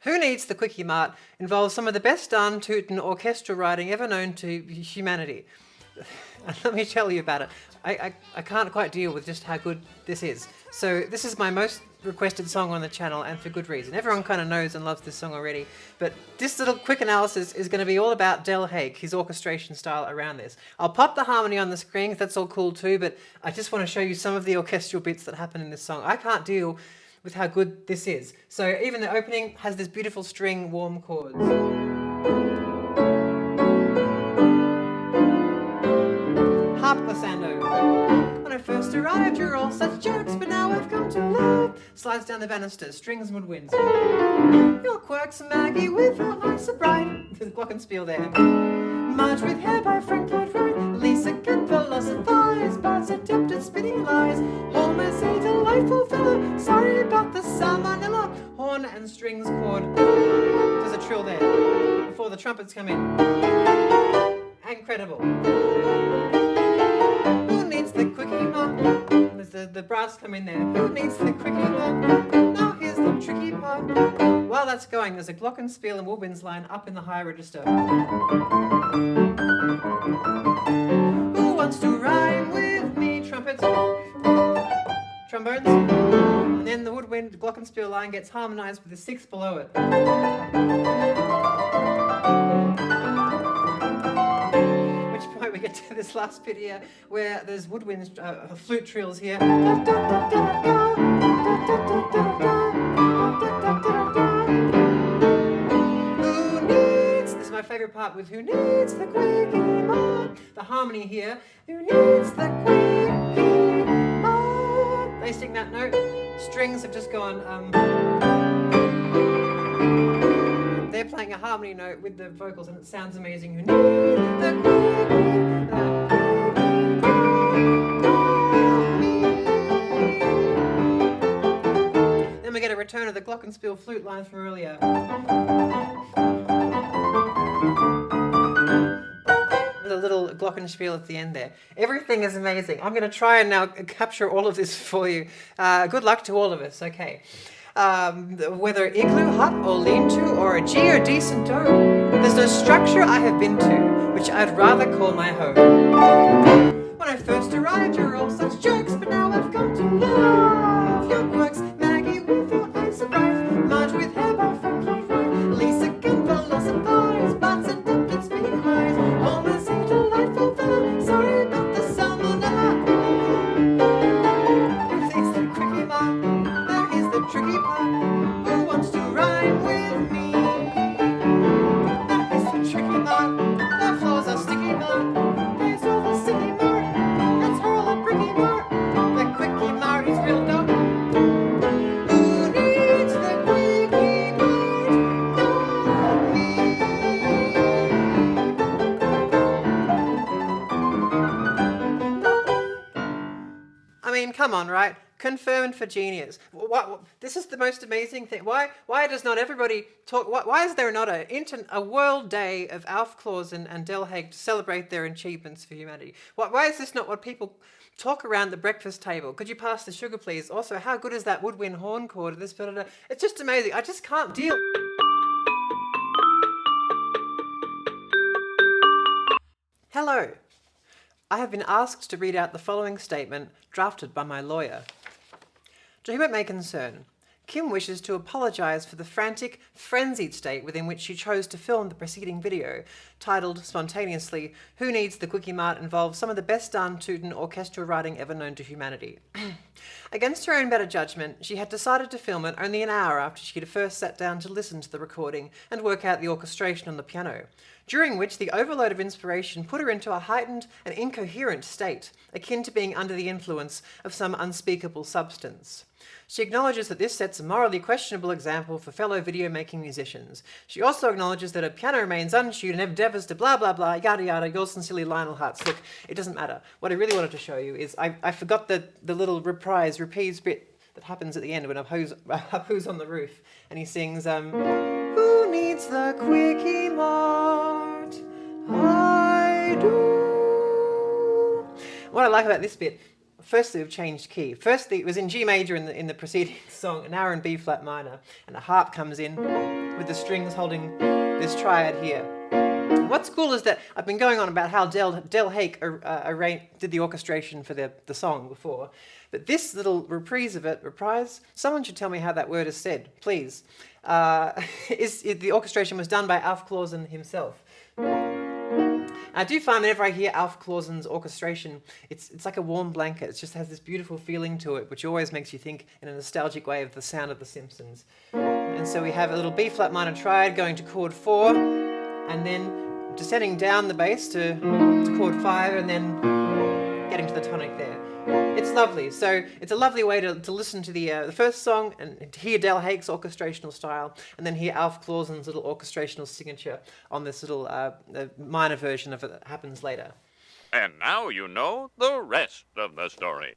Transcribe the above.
Who Needs the Kwik-E-Mart involves some of the best darn tootin' orchestral writing ever known to humanity. Let me tell you about it. I can't quite deal with just how good this is. So this is my most requested song on the channel, and for good reason. Everyone kind of knows and loves this song already, but this little quick analysis is going to be all about Dell Hake, his orchestration style around this. I'll pop the harmony on the screen, that's all cool too, but I just want to show you some of the orchestral bits that happen in this song. I can't deal with how good this is. So even the opening has this beautiful string warm chords. Harp glissando. When I first arrived, you're all such jerks, but now I've come to love. Slides down the banisters, strings and woodwinds. Your quirks, Maggie, with her eyes so bright. There's glockenspiel there. March with hair by Frank Lloyd Wright. Lisa can philosophize, Bart's adept at spinning lies. Homer's a delightful fellow. Sorry about the salmonella. Horn and strings chord. There's a trill there before the trumpets come in. Incredible. Who needs the Kwik-E-Mart? There's the brass come in there. Who needs the Kwik-E-Mart? Now here's the tricky part. While that's going, there's a glockenspiel and woodwinds line up in the higher register. Who wants to rhyme with me? Trumpets, trombones, and then the woodwind glockenspiel line gets harmonized with the sixth below it. We get to this last bit here where there's woodwinds, flute trills here. Who needs, this is my favorite part with who needs the Kwik-E-Mart? The harmony here, who needs the Kwik-E-Mart? They sing that note, strings have just gone, they're playing a harmony note with the vocals and it sounds amazing. Who needs the Kwik-E-Mart? Then we get a return of the glockenspiel flute lines from earlier. With a little glockenspiel at the end there. Everything is amazing. I'm going to try and now capture all of this for you. Good luck to all of us. Okay. Whether igloo hut or lean-to or a G or decent dough, there's no structure I have been to which I'd rather call my home. When I first arrived, you're all such jerks, but now I've come to love your quirks. Maggie with your eyes so bright, Marge with hair by Frank Lloyd Wright, Lisa can philosophize, Bart's adept at spinning lies, Homer's a delightful fellow. Sorry about the salmonella. Who thinks the Kwik-E-Mart? Now here's the tricky part. Who wants to rhyme with me? Now here's the tricky part. The floors are sticky mark. There's all the sticky mark. Let's hurl a bricky mark. The Kwik-E-Mart is real dumb. Who needs the Kwik-E-Mart? Not me. I mean, come on, right? Confirmed for genius. This is the most amazing thing. Why does not everybody talk? Why is there not a world day of Alf Clausen and Dell Hake to celebrate their achievements for humanity? Why is this not what people talk around the breakfast table? Could you pass the sugar, please? Also, how good is that woodwind horn chord? It's just amazing. I just can't deal. Hello. I have been asked to read out the following statement drafted by my lawyer. To whom it may concern, Kim wishes to apologise for the frantic, frenzied state within which she chose to film the preceding video, titled spontaneously, Who Needs the Kwik-E-Mart involves some of the best darn tootin' orchestral writing ever known to humanity. Against her own better judgment, she had decided to film it only an hour after she had first sat down to listen to the recording and work out the orchestration on the piano, during which the overload of inspiration put her into a heightened and incoherent state, akin to being under the influence of some unspeakable substance. She acknowledges that this sets a morally questionable example for fellow video-making musicians. She also acknowledges that her piano remains untuned and endeavours to blah blah blah, yada yada, yours sincerely, Lionel Hutz. Look, it doesn't matter. What I really wanted to show you is, I forgot the little reprise bit that happens at the end when Apu's on the roof, and he sings, Who needs the Kwik-E-Mart? I do. What I like about this bit, firstly, we've changed key. Firstly, it was in G major in the preceding song, and now we're in B flat minor, and a harp comes in with the strings holding this triad here. And what's cool is that I've been going on about how Dell Hake did the orchestration for the song before, but this little reprise, someone should tell me how that word is said, please. The orchestration was done by Alf Clausen himself. I do find whenever I hear Alf Clausen's orchestration, it's like a warm blanket. It just has this beautiful feeling to it, which always makes you think in a nostalgic way of the sound of The Simpsons. And so we have a little B flat minor triad going to chord 4, and then descending down the bass to chord 5, and then getting to the tonic there. It's lovely. So it's a lovely way to listen to the first song and to hear Dell Hake's orchestrational style, and then hear Alf Clausen's little orchestrational signature on this little minor version of it that happens later. And now you know the rest of the story.